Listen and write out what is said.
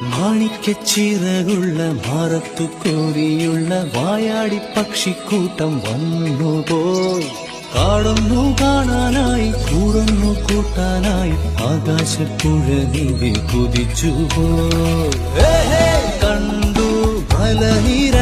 മാണിക്കച്ചിറകുള്ള മാറത്തു കോരിയുള്ള വായാടി പക്ഷിക്കൂട്ടം വന്നുപോയി. കാടൊന്നു കാണാനായി കൂടൊന്നു കൂട്ടാനായി ആകാശപ്പുഴ നീവി കുതിച്ചുപോയി. കണ്ടു മലനിര